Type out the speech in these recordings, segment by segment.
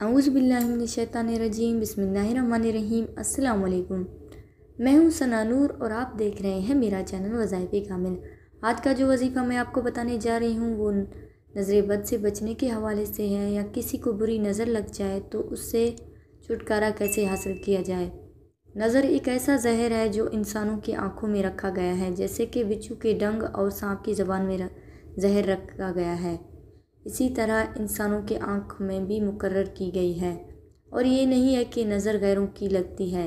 औज़ुबिल्लाहिमिनश्शैतानिर्रजीम बिस्मिल्लाहिर्रहमानिर्रहीम। अस्सलाम वालेकुम। मैं हूँ सना नूर और आप देख रहे हैं मेरा चैनल वज़ाइफ़े कामिल। आज का जो वजीफ़ा मैं आपको बताने जा रही हूँ वो नज़र बद से बचने के हवाले से है, या किसी को बुरी नज़र लग जाए तो उससे छुटकारा कैसे हासिल किया जाए। नज़र एक ऐसा जहर है जो इंसानों की आँखों में रखा गया है, जैसे कि बिच्छू के डंग और सांप की ज़बान में जहर रखा गया है, इसी तरह इंसानों के आँख में भी मुकर्रर की गई है। और ये नहीं है कि नज़र गैरों की लगती है,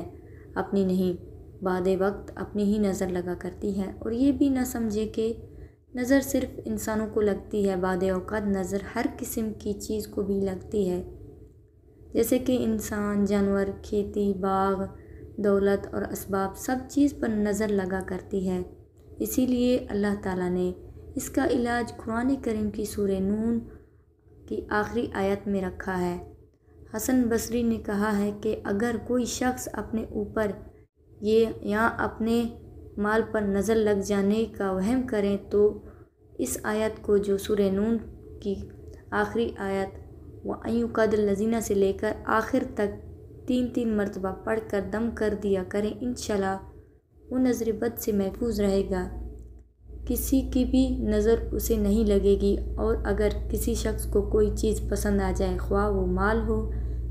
अपनी नहीं, बाद वक्त अपनी ही नज़र लगा करती है। और ये भी ना समझे कि नज़र सिर्फ इंसानों को लगती है, बाद औक़ात नज़र हर किस्म की चीज़ को भी लगती है, जैसे कि इंसान, जानवर, खेती, बाग, दौलत और असबाब, सब चीज़ पर नज़र लगा करती है। इसीलिए अल्लाह ताला ने इसका इलाज कुरान करीम की सूरह नून की आखिरी आयत में रखा है। हसन बसरी ने कहा है कि अगर कोई शख्स अपने ऊपर या अपने माल पर नज़र लग जाने का वहम करें तो इस आयत को, जो सूरह नून की आखिरी आयत व अय्युक़ादिल लज़ीना से लेकर आखिर तक 3-3 मरतबा पढ़ कर दम कर दिया करें, इंशाल्लाह वो नज़र बद से महफूज रहेगा, किसी की भी नज़र उसे नहीं लगेगी। और अगर किसी शख्स को कोई चीज़ पसंद आ जाए, ख्वाह वो माल हो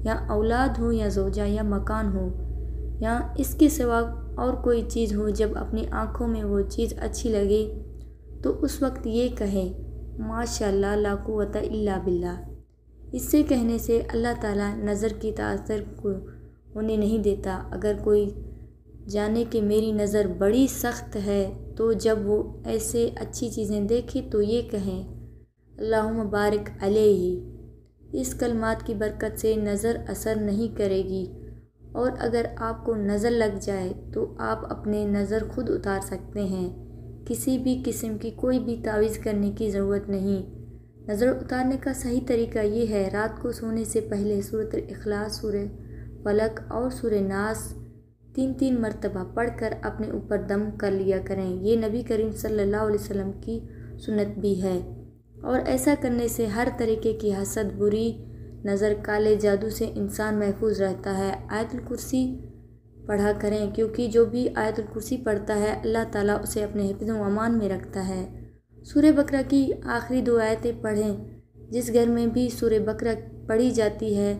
या औलाद हो या ज़ौजा या मकान हो या इसके सिवा और कोई चीज़ हो, जब अपनी आँखों में वो चीज़ अच्छी लगे तो उस वक्त ये कहे माशाअल्लाह ला कुव्वता इल्ला बिल्लाह। इससे कहने से अल्लाह ताला नज़र की तासीर को होने नहीं देता। अगर कोई जाने कि मेरी नज़र बड़ी सख्त है तो जब वो ऐसे अच्छी चीज़ें देखे तो ये कहें अल्लाहुम्मा बारिक अलैहि। इस कलमात की बरकत से नज़र असर नहीं करेगी। और अगर आपको नज़र लग जाए तो आप अपने नज़र खुद उतार सकते हैं, किसी भी किस्म की कोई भी तावीज़ करने की ज़रूरत नहीं। नज़र उतारने का सही तरीका ये है, रात को सोने से पहले सूरत इखलास, सूरह फलक और सूरह नास 3-3 मरतबा पढ़कर अपने ऊपर दम कर लिया करें। ये नबी करीम सल्लल्लाहु अलैहि वसल्लम की सुन्नत भी है। और ऐसा करने से हर तरीके की हसद, बुरी नज़र, काले जादू से इंसान महफूज रहता है। आयतुल कुर्सी पढ़ा करें, क्योंकि जो भी आयतुल कुर्सी पढ़ता है अल्लाह ताला उसे अपने हिफ्ज़ व अमान में रखता है। सूरह बकरा की आखिरी 2 आयतें पढ़ें। जिस घर में भी सूरह बकरा पढ़ी जाती है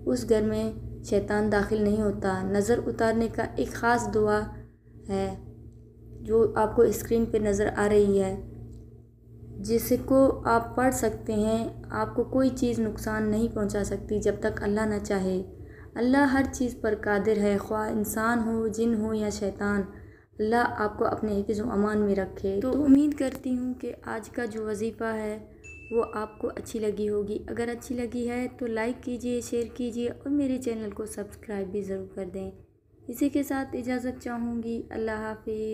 उस घर में शैतान दाखिल नहीं होता। नज़र उतारने का एक ख़ास दुआ है जो आपको स्क्रीन पे नज़र आ रही है, जिसको आप पढ़ सकते हैं। आपको कोई चीज़ नुकसान नहीं पहुंचा सकती जब तक अल्लाह ना चाहे। अल्लाह हर चीज़ पर कादिर है, ख्वाह इंसान हो, जिन हो या शैतान। अल्लाह आपको अपने हिफ्ज़ व अमान में रखे। तो उम्मीद करती हूँ कि आज का जो वजीफ़ा है वो आपको अच्छी लगी होगी। अगर अच्छी लगी है तो लाइक कीजिए, शेयर कीजिए और मेरे चैनल को सब्सक्राइब भी ज़रूर कर दें। इसी के साथ इजाज़त चाहूँगी। अल्लाह हाफ़िज़।